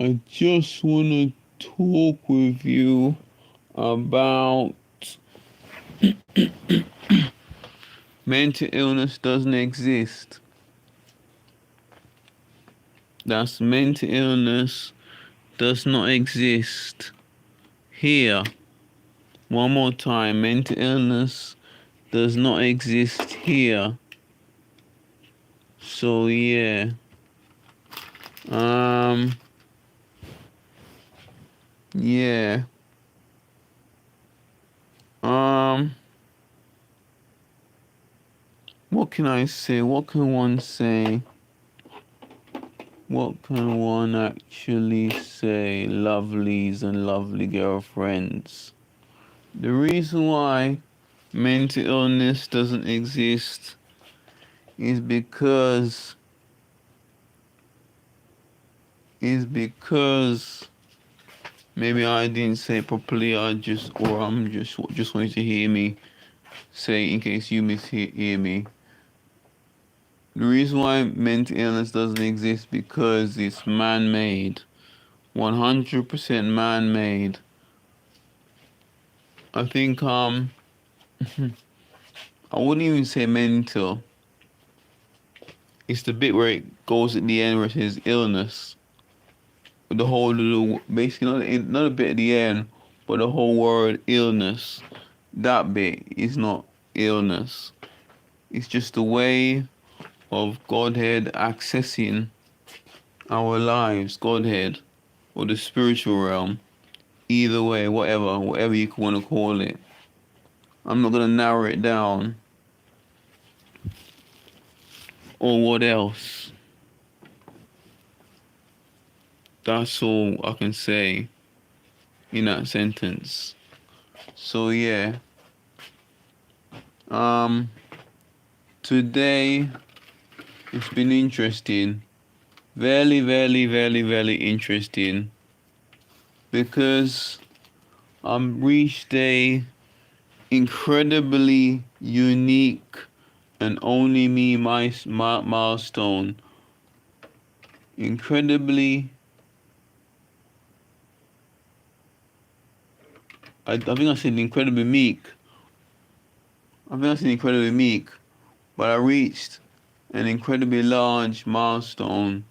I just want to talk with you about mental illness doesn't exist. That's mental illness does not exist here. One more time, mental illness does not exist here. So yeah. Yeah. What can I say? What can one say? What can one actually say, lovelies and lovely girlfriends? The reason why mental illness doesn't exist is because maybe I didn't say it properly. I'm just wanted to hear me say in case you mishear me. The reason why mental illness doesn't exist because it's man-made, 100% man-made. I think I wouldn't even say mental. It's the bit where it goes at the end where it says illness. The whole little, basically not a bit at the end, but the whole word illness. That bit is not illness. It's just a way of Godhead accessing our lives, Godhead, or the spiritual realm. Either way, whatever you want to call it. I'm not gonna narrow it down. Or what else? That's all I can say in that sentence. So yeah. Today it's been interesting. Very, very, very, very interesting. Because I've reached a incredibly unique and only me milestone. I think I said incredibly meek. But I reached an incredibly large milestone.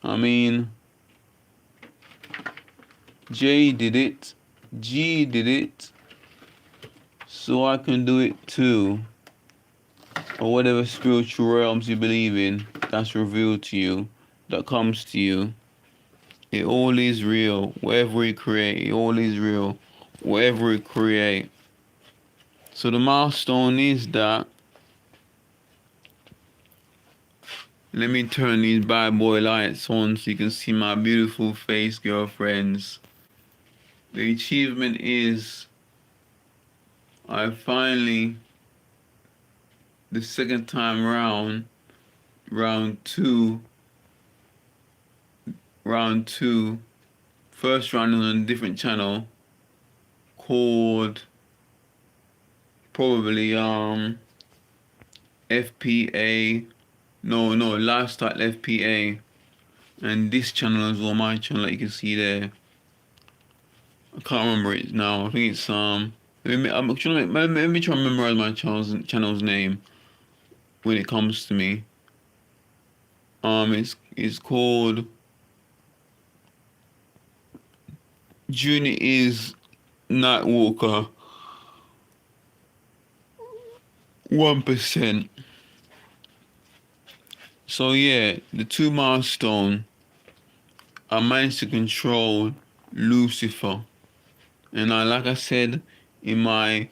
I mean, J did it, G did it, so I can do it too. Or whatever spiritual realms you believe in, that's revealed to you, that comes to you. It all is real. Whatever we create, it all is real. Whatever we create. So the milestone is that. Let me turn these bad boy lights on so you can see my beautiful face, girlfriends. The achievement is I finally, the second time round two, first round on a different channel called probably FPA, Lifestyle FPA, and this channel as well, my channel that you can see there. I can't remember it now. I think it's let me try to memorize my channel's name when it comes to me. It's called Junior is NightWalker 1%. So yeah, the two milestone, I managed to control Lucifer. And like I said in my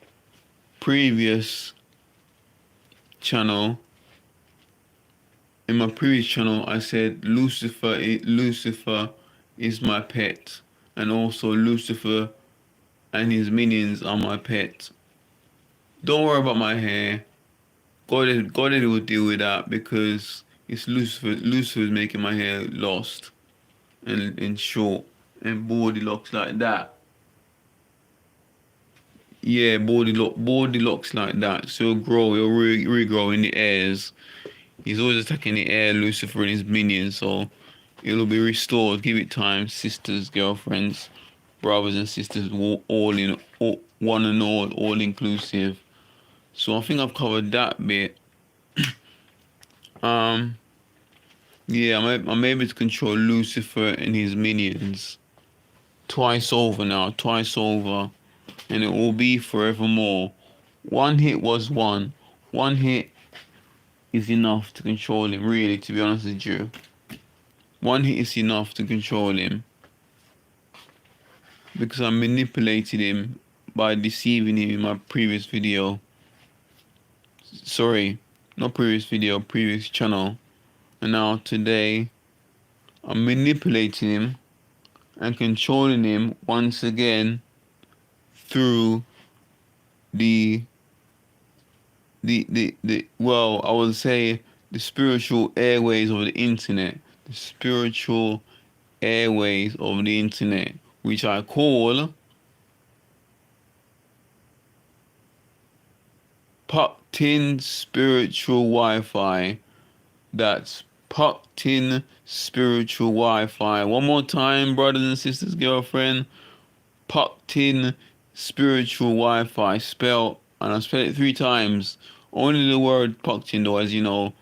previous channel, I said Lucifer is my pet. And also Lucifer and his minions are my pet. Don't worry about my hair. God will deal with that because it's Lucifer's making my hair lost and short and body locks like that. Yeah, body locks like that. So he'll regrow in the airs. He's always attacking the air, Lucifer and his minions. So It'll be restored. Give it time, sisters, girlfriends, brothers and sisters, all in, one and all inclusive. So I think I've covered that bit. Um, yeah, I'm able to control Lucifer and his minions twice over now, twice over, and it will be forevermore. One hit was one. One hit is enough to control him, really, to be honest with you. One hit is enough to control him because I manipulated him by deceiving him in my previous video. Sorry, not previous video, previous channel. And now today, I'm manipulating him and controlling him once again through the well, I would say the spiritual airways of the internet. The spiritual airways of the internet, which I call Pucked-in spiritual Wi-Fi. That's Pucked-in spiritual Wi-Fi. One more time, brothers and sisters, girlfriend. Pucked-in spiritual Wi-Fi. Spell, and I spelled it 3 times. Only the word pucked-in, though, as you know.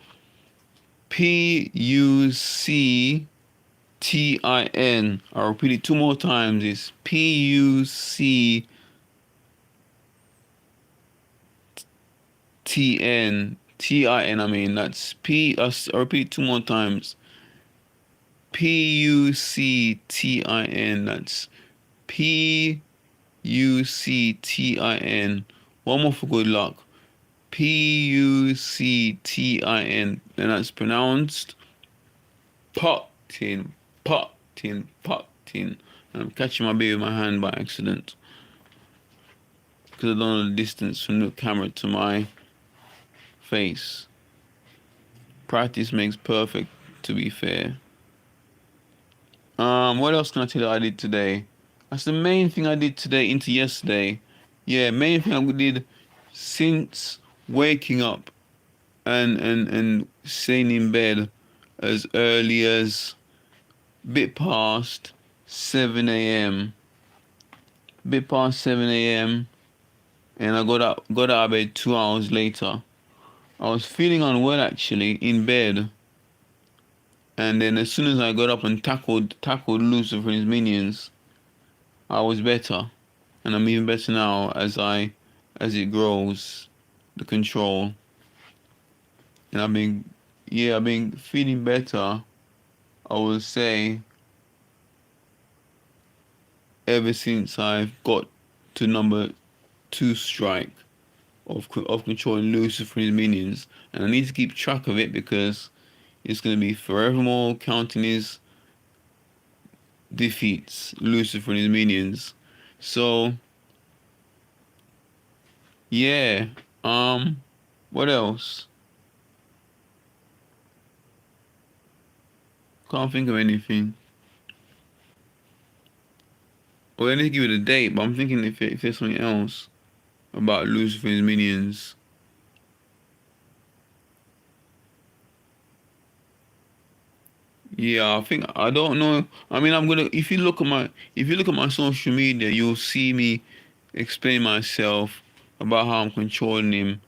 Puctin. I'll repeat it 2 more times. It's Puctin. Tin. I mean, that's P. I'll repeat it 2 more times. Puctin. That's Puctin. One more for good luck. Puctin. And that's pronounced Pucktin. Pucktin. Pucktin. And I'm catching my baby with my hand by accident because I don't know the distance from the camera to my face. Practice makes perfect, to be fair. What else can I tell you I did today? That's the main thing I did today into yesterday. Yeah, main thing I did since waking up and staying in bed as early as bit past 7 a.m. Bit past 7 a.m. and I got out of bed 2 hours later. I was feeling unwell actually in bed, and then as soon as I got up and tackled Lucifer and his minions, I was better, and I'm even better now as it grows, the control, and I've been feeling better, I will say, ever since I've got to number 2 strike of controlling Lucifer and his minions, and I need to keep track of it because it's going to be forevermore counting his defeats, Lucifer and his minions. So yeah, what else? Can't think of anything. Well, I need to give it a date, but I'm thinking if there's something else about Lucifer and his minions. Yeah, I don't know. I mean, if you look at my social media, you'll see me explain myself about how I'm controlling him.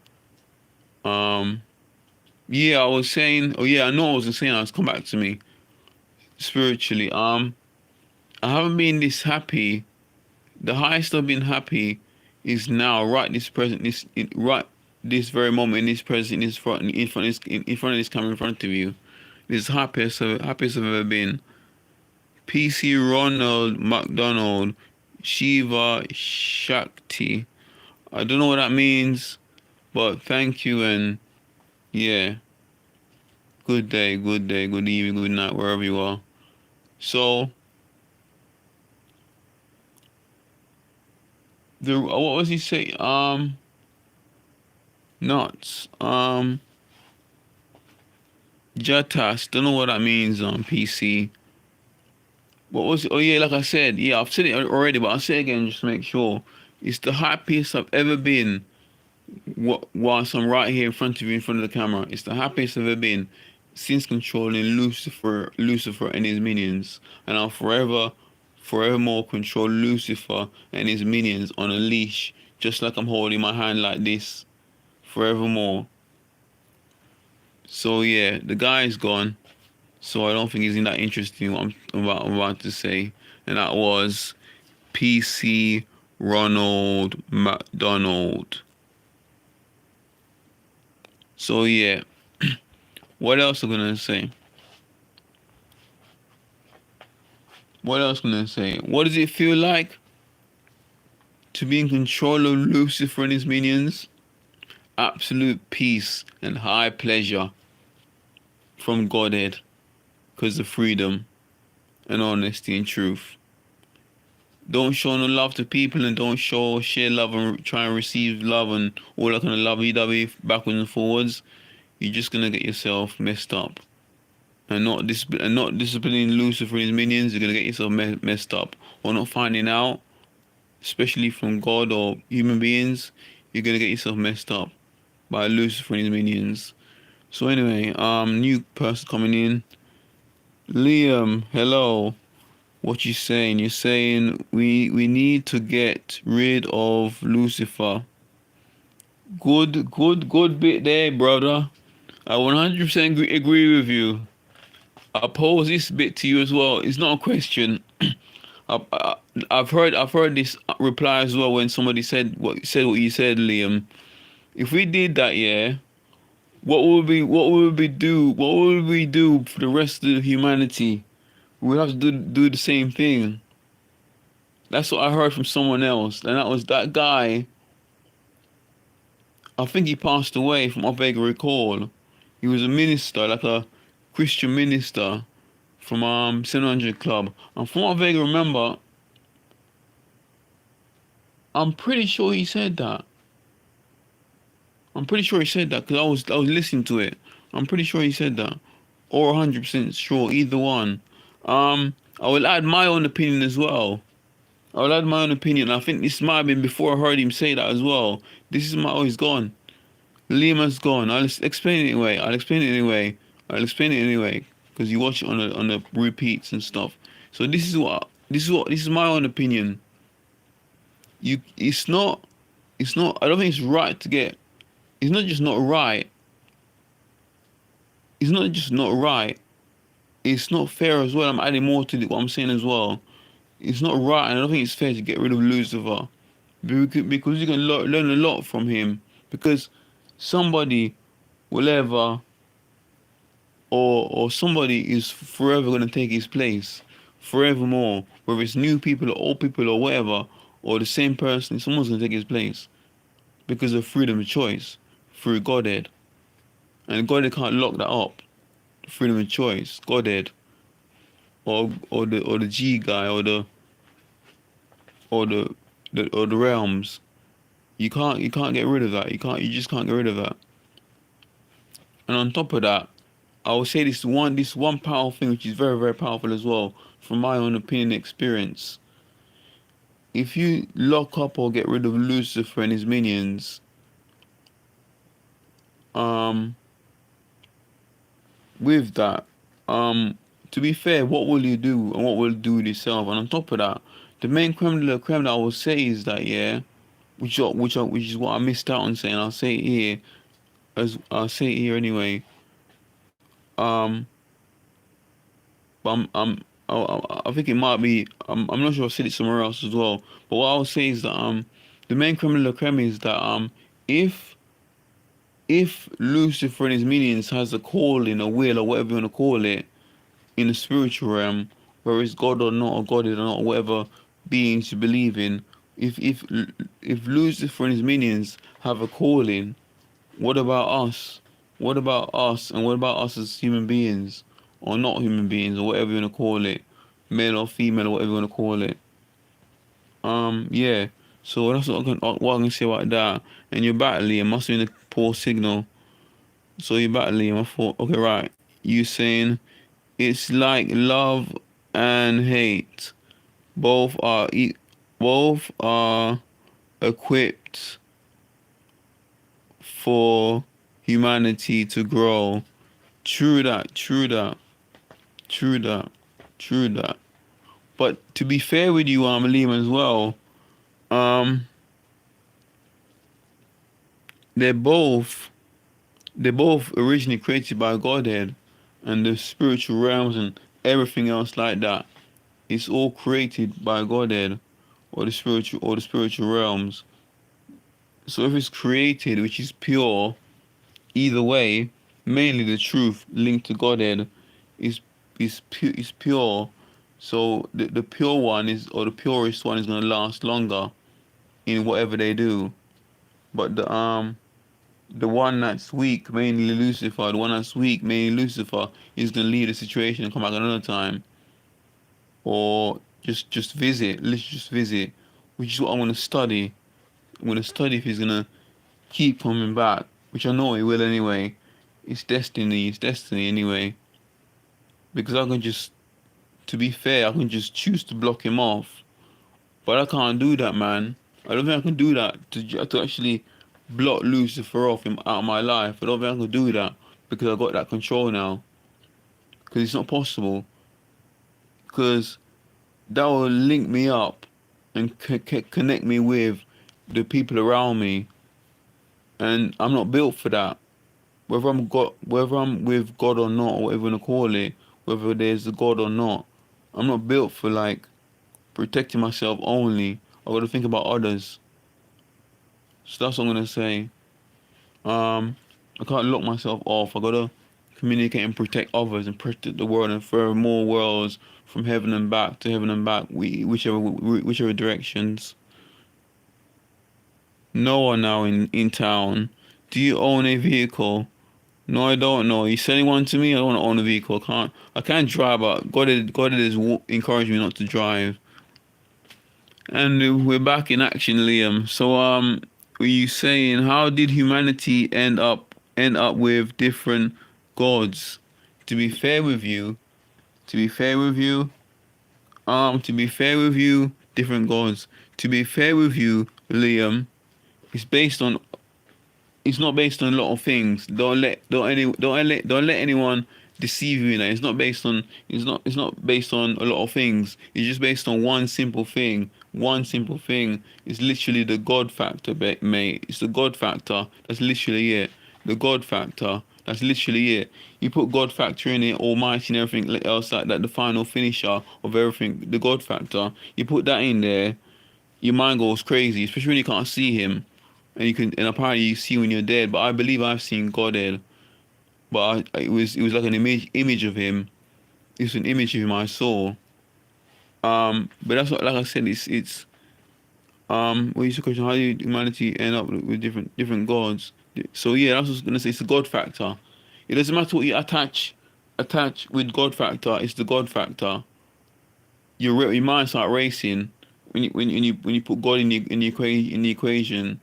Yeah, I was saying. Oh yeah, I know I was saying. I was come back to me spiritually. I haven't been this happy. The highest I've been happy is now, right this present, right this very moment, in this present, in front of this camera in front of you. This happiest I've ever been. PC Ronald McDonald Shiva Shakti. I don't know what that means, but thank you, and yeah. Good day, good evening, good night, wherever you are. So what was he say? Nuts. Jatas. Don't know what that means on PC. What was it? Oh yeah, like I said, yeah, I've said it already, but I'll say it again just to make sure. It's the happiest I've ever been whilst I'm right here in front of you, in front of the camera. It's the happiest I've ever been. since controlling Lucifer and his minions, and I'll forevermore control Lucifer and his minions on a leash, just like I'm holding my hand like this, forevermore. So yeah, the guy is gone. So I don't think he's that interesting what I'm about to say, and that was PC Ronald McDonald. So yeah, what else am I gonna say? What else am I gonna say? What does it feel like to be in control of Lucifer and his minions? Absolute peace and high pleasure from Godhead, because of freedom and honesty and truth. Don't show no love to people, and don't share love and try and receive love and all that kind of lovey-dovey backwards and forwards. You're just gonna get yourself messed up. And not disciplining Lucifer and his minions, you're gonna get yourself messed up. Or not finding out, especially from God or human beings, you're gonna get yourself messed up by Lucifer and his minions. So anyway, new person coming in. Liam, hello. What you saying? You're saying we need to get rid of Lucifer. Good bit there, brother. I 100% agree with you. I pose this bit to you as well. It's not a question. I've heard this reply as well when somebody said what you said, Liam. If we did that, yeah, what would we do for the rest of humanity? We'd have to do the same thing. That's what I heard from someone else, and that was that guy. I think he passed away from what I vaguely recall. He was a minister, like a Christian minister from 700 Club. And from what I vaguely remember, I'm pretty sure he said that. I'm pretty sure he said that because I was listening to it. I'm pretty sure he said that, or 100% sure, either one. I will add my own opinion as well. I will add my own opinion. I think this might have been before I heard him say that as well. This is my. Oh, he's gone. Lima's gone. I'll explain it anyway. Because you watch it on the repeats and stuff. So this is my own opinion. It's not. I don't think it's right to get. It's not just not right. It's not just not right. It's not fair as well. I'm adding more to what I'm saying as well. It's not right, and I don't think it's fair to get rid of Lucifer because you can learn a lot from him. Because somebody will ever or somebody is forever going to take his place, forevermore. Whether it's new people or old people or whatever, or the same person, someone's going to take his place because of freedom of choice through Godhead, and Godhead can't lock that up. Freedom of choice, Godhead, or the G guy or the realms. You can't get rid of that. You just can't get rid of that. And on top of that, I will say this one powerful thing which is very, very powerful as well, from my own opinion and experience. If you lock up or get rid of Lucifer and his minions, um, with that, to be fair, what will you do and what will you do with yourself? And on top of that, the main creme de la creme that I will say is that, yeah, which is what I missed out on saying. I'll say it here anyway. Um, but I think it might be. I'm not sure I said it somewhere else as well. But what I'll say is that the main creme de la creme is that if Lucifer and his minions has a calling, a will, or whatever you want to call it, in the spiritual realm, whether it's God or not, or God or not, whatever beings you believe in, if Lucifer and his minions have a calling, what about us? What about us? And what about us as human beings, or not human beings, or whatever you want to call it, male or female, or whatever you want to call it? Yeah. So that's what I can say about that. And you're back, Liam. Must be in a poor signal. So you're back, Liam. I thought, okay, right. You saying it's like love and hate. Both are equipped for humanity to grow. True that. True that. True that. True that. But to be fair with you, Liam, as well, um, they're both they're both originally created by Godhead, and the spiritual realms and everything else like that. It's all created by Godhead, or the spiritual realms. So if it's created, which is pure, either way, mainly the truth linked to Godhead is is pure. So the pure one is, or the purest one, is gonna last longer in whatever they do. But the one that's weak, mainly Lucifer, the one that's weak, mainly Lucifer, is gonna leave the situation and come back another time, or just visit, literally just visit, which is what I'm gonna study. I'm gonna study if he's gonna keep coming back, which I know he will anyway. It's destiny. It's destiny anyway. Because I can just, to be fair, I can just choose to block him off, but I can't do that, man. I don't think I can do that to actually block Lucifer off him out of my life. I don't think I can do that because I got that control now. Because it's not possible. Because that will link me up and connect me with the people around me, and I'm not built for that. Whether I'm with God or not, or whatever you wanna call it, whether there's a God or not, I'm not built for like protecting myself only. I gotta think about others. So that's what I'm gonna say. I can't lock myself off. I gotta communicate and protect others and protect the world and further more worlds from heaven and back to heaven and back, whichever directions. Noah now in town. Do you own a vehicle? No, I don't know. You selling one to me? I don't want to own a vehicle. I can't drive, but God has encouraged me not to drive. And we're back in action, Liam. So, were you saying how did humanity end up with different gods? To be fair with you, to be fair with you, to be fair with you, different gods. To be fair with you, Liam, it's based on it's not based on a lot of things. Don't let anyone deceive you. Like, it's not based on a lot of things. It's just based on one simple thing. One simple thing is literally the God factor, mate. It's the God factor. That's literally it. The God factor. That's literally it. You put God factor in it, Almighty and everything else like that. The final finisher of everything. The God factor. You put that in there, your mind goes crazy, especially when you can't see him, and apparently you see when you're dead. But I believe I've seen God dead, but it was like an image of him. It's an image of him I saw. But that's what, like I said, what is the question? How did humanity end up with different gods? So yeah, that's what I was gonna say. It's the God factor. It doesn't matter what you attach with God factor. It's the God factor. Your mind start racing when you put God in the equation.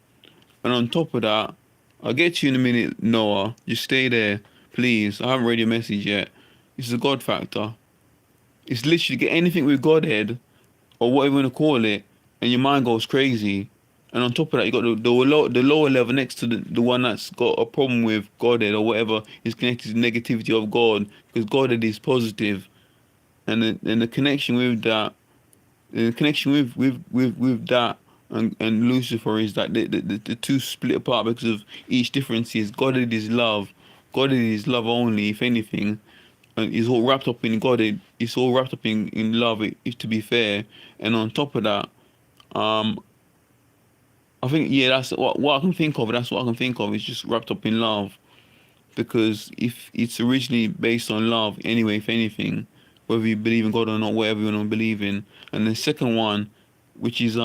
And on top of that, I'll get to you in a minute, Noah. Just stay there, please. I haven't read your message yet. It's the God factor. It's literally get anything with Godhead, or whatever you want to call it, and your mind goes crazy. And on top of that, you got the lower level next to the one that's got a problem with Godhead or whatever is connected to negativity of God, because Godhead is positive, and the connection with that the connection with that and Lucifer is that the two split apart because of each difference. Is God is love. God is love only, if anything. And it's all wrapped up in God. It's all wrapped up in love, if to be fair. And on top of that, um, I think, yeah, that's what I can think of. That's what I can think of. It's just wrapped up in love, because if it's originally based on love anyway, if anything, whether you believe in God or not, whatever you want to believe in. And the second one, which is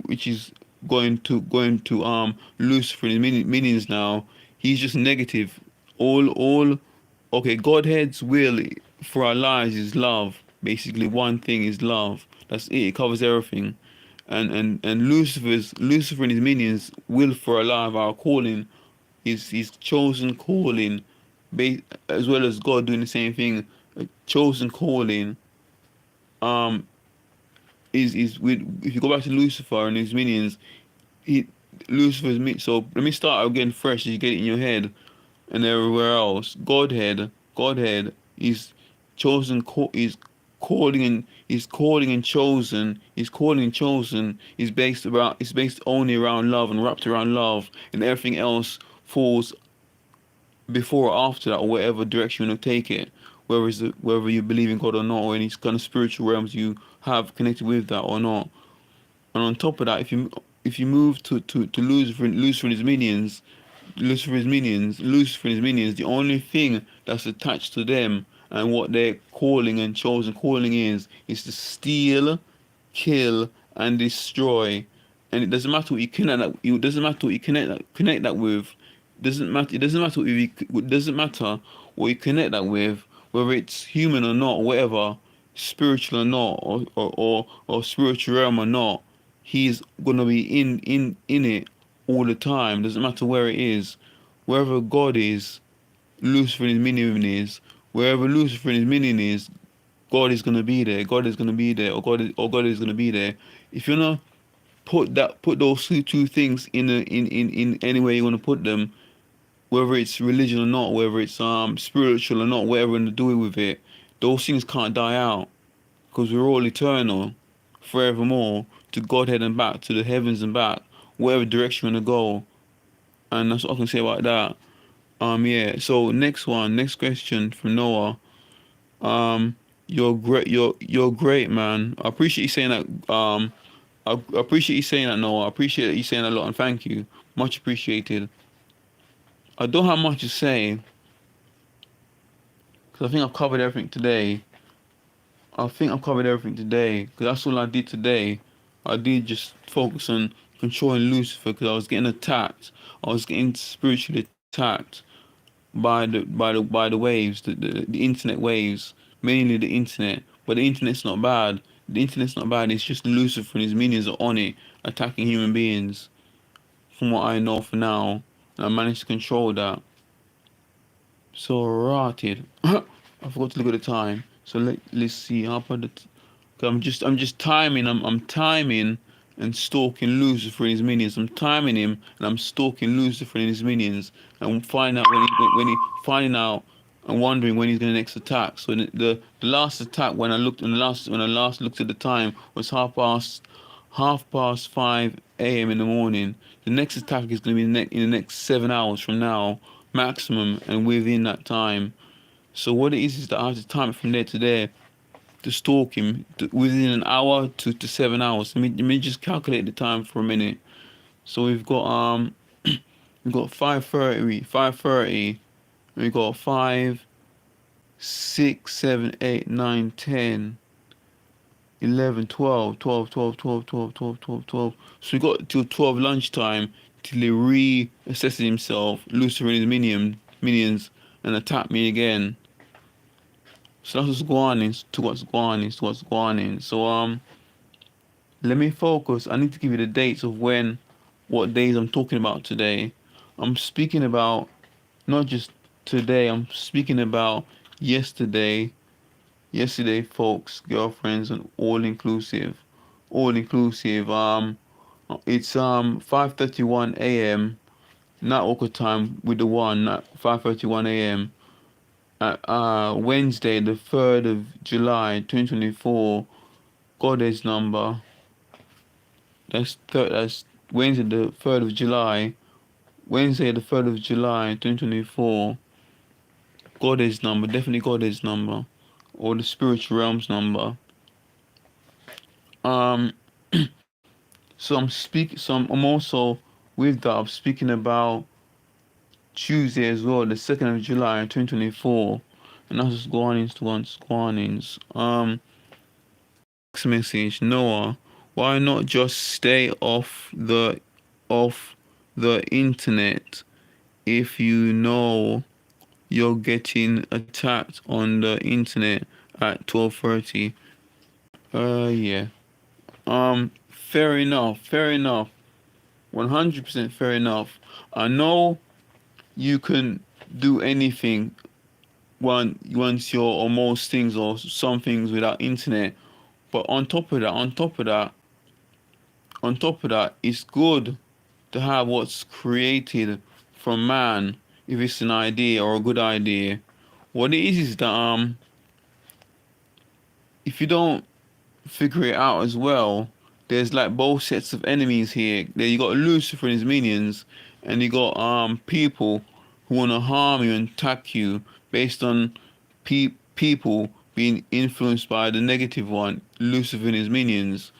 which is going to Lucifer in minions now, he's just negative. All Okay, Godhead's will for our lives is love. Basically, one thing is love. That's it. It covers everything. And Lucifer and his minions will for our life, our calling, his chosen calling, as well as God doing the same thing. A chosen calling um is with, if you go back to Lucifer and his minions, he Lucifer's so let me start again fresh, so you get it in your head. and everywhere else. Godhead is chosen, is calling and is calling and chosen, is calling and chosen, is based only around love and wrapped around love, and everything else falls before or after that, or whatever direction you want to take it. Whether you believe in God or not, or any kind of spiritual realms you have connected with that or not. And on top of that, if you move to Lucifer and his minions, Lucifer and his minions, the only thing that's attached to them and what their calling and chosen calling is to steal, kill, and destroy. And it doesn't matter what you connect that. It doesn't matter what you connect that with. Doesn't matter. It doesn't matter. It doesn't matter what you connect that with, whether it's human or not, or whatever, spiritual or not, or spiritual realm or not. He's gonna be in it all the time. Doesn't matter where it is, wherever God is, Lucifer and his minion is. Wherever Lucifer and his minion is, God is gonna be there. God is gonna be there, or God is gonna be there. If you wanna put those two things in any way you wanna put them, whether it's religion or not, whether it's spiritual or not, whatever you wanna do with it, those things can't die out because we're all eternal, forevermore, to Godhead and back, to the heavens and back, whatever direction you wanna go. And that's what I can say about that. Yeah. So next question from Noah. Um, you're great. You're great, man. I appreciate you saying that. I appreciate you saying that, Noah. I appreciate you saying that a lot, and thank you. Much appreciated. I don't have much to say because I think I've covered everything today. Because that's all I did today. I did just focus on controlling Lucifer because I was getting attacked. I was getting spiritually attacked by the waves, the internet waves, mainly the internet. But the internet's not bad. The internet's not bad. It's just Lucifer and his minions are on it, attacking human beings. From what I know for now, and I managed to control that. So rotted. I forgot to look at the time. So let's see. How about the? 'Cause I'm just timing. I'm timing and stalking Lucifer and his minions. I'm timing him and I'm stalking Lucifer and his minions and finding out when he finding out and wondering when he's gonna next attack. So the last attack when I last looked at the time was half past 5 a.m. in the morning. The next attack is gonna be in the next 7 hours from now maximum and within that time. So what it is that I have to time it from there to there to stalk him within an hour to 7 hours. Let me just calculate the time for a minute. So we've got 5:30. We've got 5, 6, 7, 8, 9, 10, 11, 12, 12, 12, 12, 12, 12, 12, 12. So we got till 12 lunchtime till he reassesses himself, Lucifer and his minions, and attack me again. So that's what's going on. So let me focus. I need to give you the dates of what days I'm talking about today. I'm speaking about not just today. I'm speaking about yesterday. Yesterday, folks, girlfriends, and all inclusive. It's 5:31 a.m. NightWalker time with the one. 5:31 a.m. Wednesday, the 3rd of July, 2024, Goddess number. That's Wednesday, the 3rd of July. Wednesday, the 3rd of July, 2024, Goddess number, definitely Goddess number, or the spiritual realms number. Um, I'm also with that. I'm speaking about Tuesday as well, the 2nd of July, 2024, and that's just Guanins. Next message, Noah. Why not just stay off the internet if you know you're getting attacked on the internet at 12:30? Yeah. Fair enough. 100% fair enough. I know you can do anything once you're on most things or some things without internet, but on top of that, it's good to have what's created from man. if it's an idea or a good idea. What it is that if you don't figure it out as well, there's like both sets of enemies here. There you got Lucifer and his minions, and you got people who wanna harm you and attack you based on people being influenced by the negative one, Lucifer and his minions.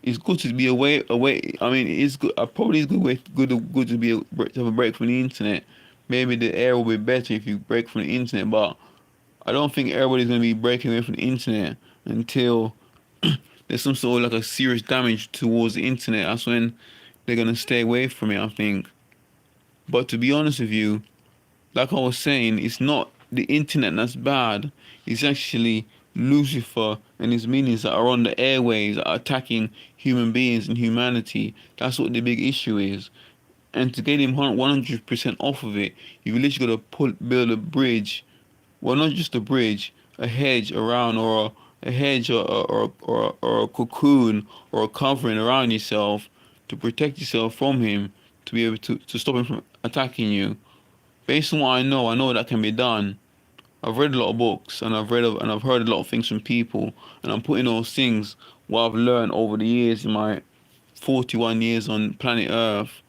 It's good to be away. I mean, it's good. Probably is good to be to have a break from the internet. Maybe the air will be better if you break from the internet, but I don't think everybody's gonna be breaking away from the internet until there's some sort of like a serious damage towards the internet. That's when they're gonna stay away from it, I think. But to be honest with you, like I was saying, it's not the internet that's bad. It's actually Lucifer and his minions that are on the airwaves that are attacking human beings and humanity. That's what the big issue is. And to get him 100% off of it, you've literally got to build a bridge. Well, not just a bridge, a hedge around, or a hedge, or a cocoon, or a covering around yourself to protect yourself from him, to be able to stop him from attacking you. Based on what I know that can be done. I've read a lot of books, and I've heard a lot of things from people, and I'm putting those things, what I've learned over the years in my 41 years on planet Earth.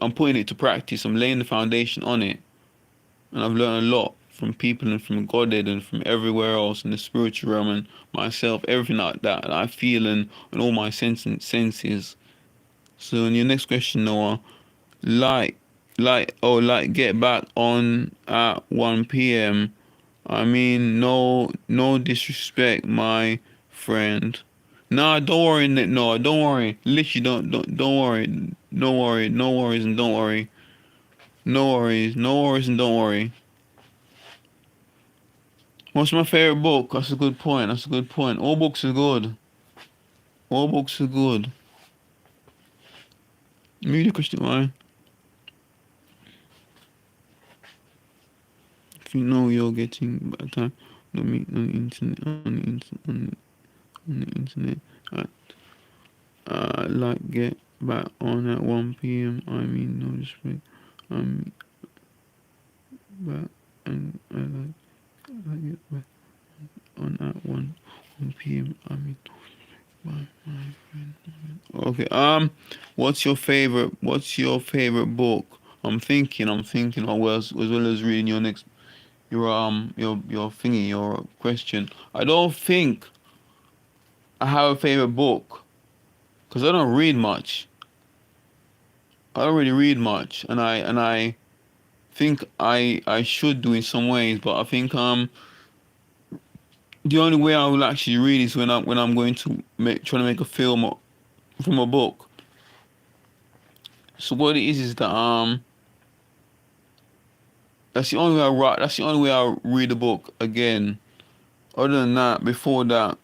I'm putting it to practice. I'm laying the foundation on it, and I've learned a lot from people and from Godhead and from everywhere else in the spiritual realm and myself, everything like that I feel and all my senses. So in your next question, Noah, like like get back on at 1 p.m. I mean, no disrespect, my friend. Nah, don't worry, no, don't worry. Literally, don't worry, don't worry, no worries and don't worry, no worries and don't worry. What's my favorite book? That's a good point. That's a good point. All books are good. All books are good. Maybe the question why. If you know you're getting bad time, don't meet on the internet, on the internet. I like get back on at 1 p.m. I mean, no disrespect. I'm back and I like get back on at 1 p.m. I mean, my friend. Okay. What's your favorite book? I'm thinking. As well as reading your next, your thingy, your question. I don't think I have a favorite book because I don't read much. I don't really read much, and I think I should do in some ways, but I think the only way I will actually read is when I'm going to trying to make a film from a book. So what it is that that's the only way I write. That's the only way I read a book again. Other than that, before that,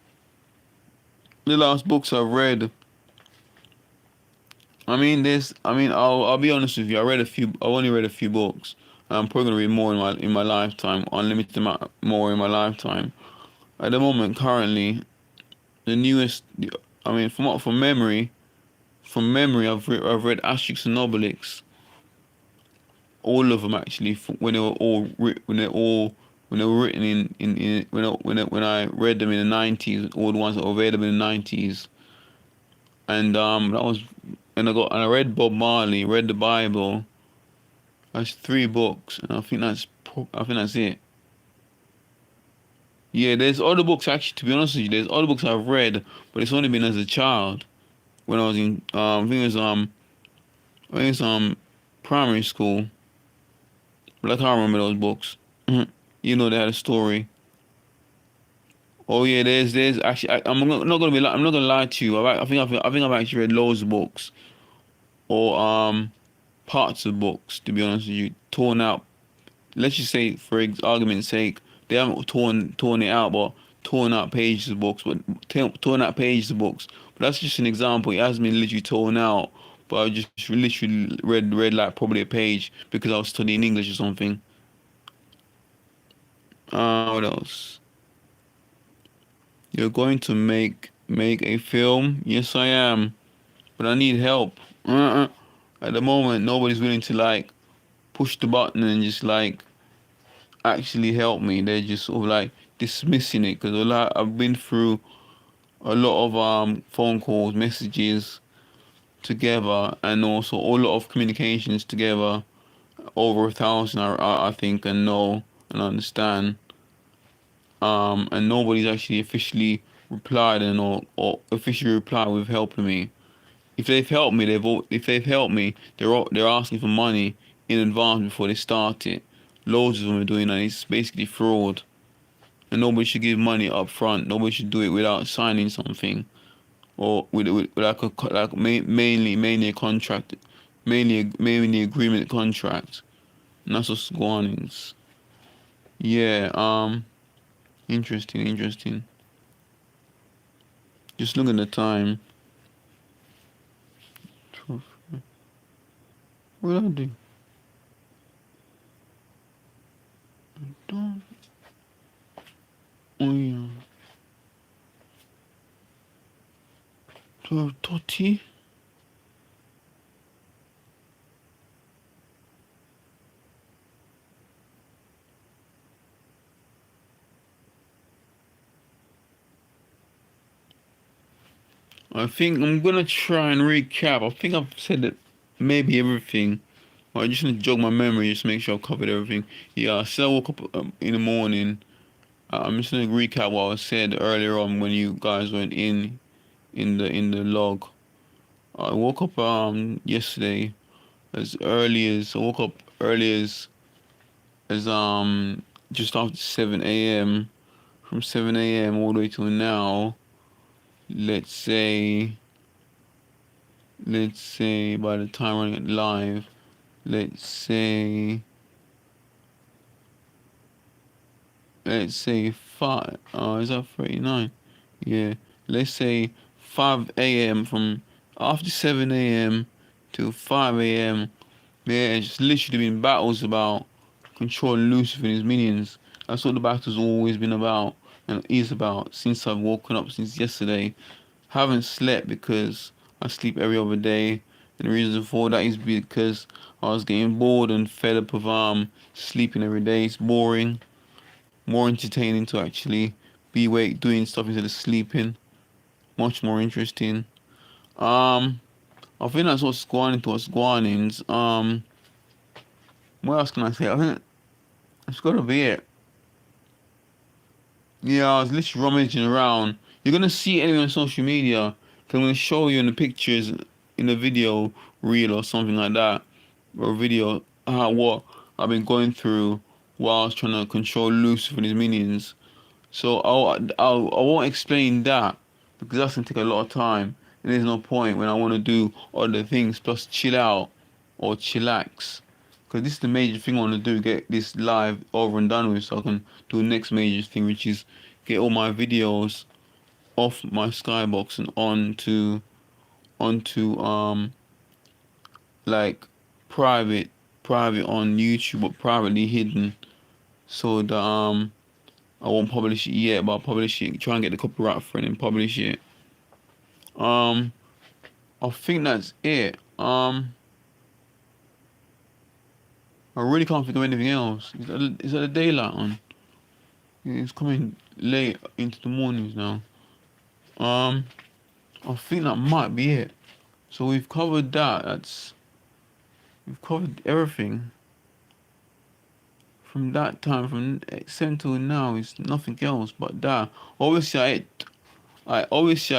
the last books I've read. I'll be honest with you. I read a few. I only read a few books. I'm probably gonna read more in my lifetime, unlimited amount more in my lifetime. At the moment, currently, the newest. From memory, I've read Asterix and Obelix, all of them actually. When they were all when they were written in when I read them in the 90s, all the ones that were available in the 90s, and that was and I read Bob Marley, read the Bible. That's 3 books, and I think that's it. Yeah, there's other books actually. To be honest with you, there's other books I've read, but it's only been as a child when I was in I think it was primary school. But I can't remember those books. You know they had a story. Oh yeah, there's actually not gonna I'm not gonna lie to you. I think I've actually read loads of books or parts of books. To be honest with you, torn out. Let's just say, for argument's sake, they haven't torn it out, but torn out pages of books. But torn out pages of books. But that's just an example. It hasn't been literally torn out. But I just literally read like probably a page because I was studying English or something. What else? You're going to make a film? Yes, I am, but I need help. At the moment, nobody's willing to like push the button and just like actually help me. They're just sort of like dismissing it because I've been through a lot of phone calls, messages together, and also a lot of communications together. Over 1,000, I think, and know and understand. And nobody's actually officially replied or officially replied with helping me. If they've helped me, they're asking for money in advance before they start it. Loads of them are doing that. It's basically fraud, and nobody should give money up front. Nobody should do it without signing something or with like mainly a contract, mainly agreement contract. And that's what's going on. Yeah. Interesting. Just look at the time. 12. What did I do? Don't. Oh yeah. 12:30. I think I'm gonna try and recap. I think I've said that maybe everything. I just need to jog my memory, just to make sure I've covered everything. Yeah, so I woke up in the morning. I'm just gonna recap what I said earlier on when you guys went in the log. I woke up yesterday as early as I woke up early as just after 7 a.m. From 7 a.m. all the way till now. Let's say by the time running it live, let's say five. Is that 39? Yeah. Let's say 5 a.m. from after 7 a.m. till 5 a.m. Yeah, it's just literally been battles about controlling Lucifer and his minions. That's what the battle's always been about and is about since I've woken up since yesterday. Haven't slept because I sleep every other day. And the reason for that is because I was getting bored and fed up of sleeping every day. It's boring, more entertaining to actually be awake doing stuff instead of sleeping. Much more interesting. Um, I think that's what's going into what's going in. What else can I say? I think it's gotta be it. Yeah, I was literally rummaging around. You're gonna see it anyway on social media. Cause I'm gonna show you in the pictures in the video reel or something like that, or video what I've been going through while I was trying to control Lucifer and his minions. So I won't explain that because that's gonna take a lot of time, and there's no point when I want to do other things plus chill out or chillax. Because this is the major thing I want to do, get this live over and done with so I can do the next major thing, which is get all my videos off my skybox and onto like private private on YouTube but privately hidden so that I won't publish it yet, but I'll publish it, try and get the copyright for it and publish it. Um I think that's it. I really can't think of anything else. Is that the daylight on? Yeah, it's coming late into the mornings now. Um, I think that might be it. So we've covered that. We've covered everything from that time from 7 till now. It's nothing else but that. Obviously I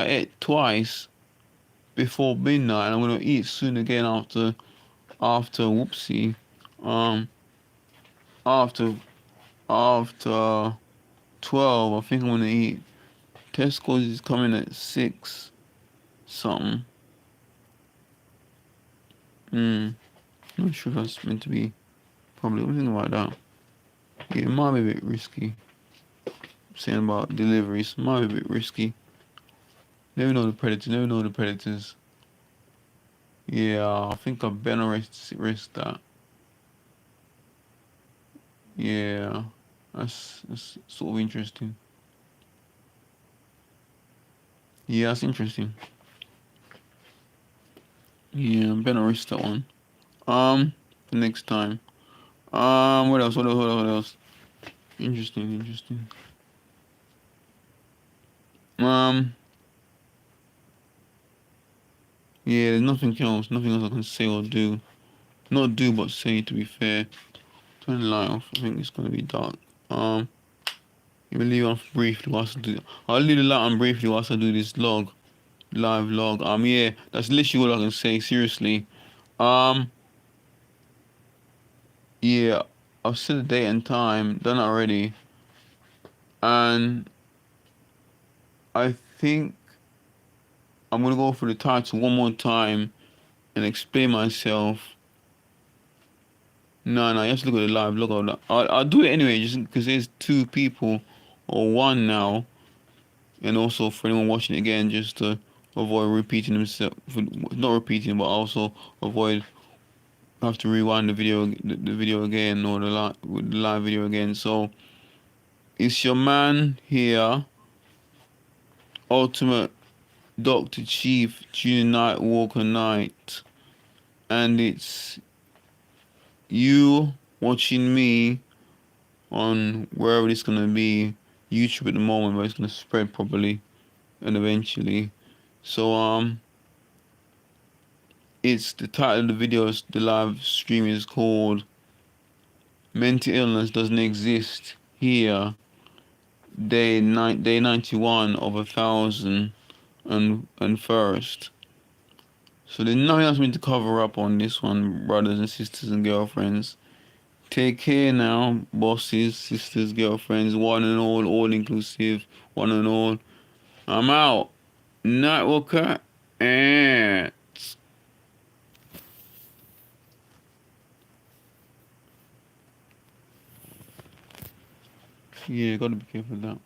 ate twice before midnight, and I'm gonna eat soon again after whoopsie, um after after 12. I think I'm gonna eat. Tesco's is coming at 6 something. Not sure if that's meant to be. Probably something like that. Yeah, it might be a bit risky. Saying about deliveries might be a bit risky. Never know the predators. Never know the predators. Yeah, I think I better risk that. Yeah, that's sort of interesting. Yeah, that's interesting. Yeah, I better risk that one. The next time. What else? What else? What else? What else? Interesting, interesting. Um, yeah, there's nothing else. Nothing else I can say or do. Not do, but say. To be fair, turn the light off. I think it's gonna be dark. Um, you will leave it off briefly whilst I do. I'll leave the light on briefly whilst I do this live log. Yeah, that's literally what I can say. Seriously. Um, yeah, I've set the date and time. Done it already, and I think I'm gonna go through the title one more time and explain myself. No, no, you have to look at the live logo. I'll do it anyway, just because there's two people or one now, and also for anyone watching it again, just to avoid repeating himself, not repeating, but also avoid have to rewind the video again or the live video again. So it's your man here, Ultimate Doctor Chief Junior NightWalker Night, and it's you watching me on wherever it's gonna be, YouTube at the moment, but it's gonna spread properly and eventually. So it's the title of the video. The live stream is called "Mental Illness Doesn't Exist Here." Day 91 of 1,001st. So there's nothing else we need to cover up on this one, brothers and sisters and girlfriends. Take care now, bosses, sisters, girlfriends, one and all inclusive, one and all. I'm out. Nightwalker and yeah, gotta be careful with that.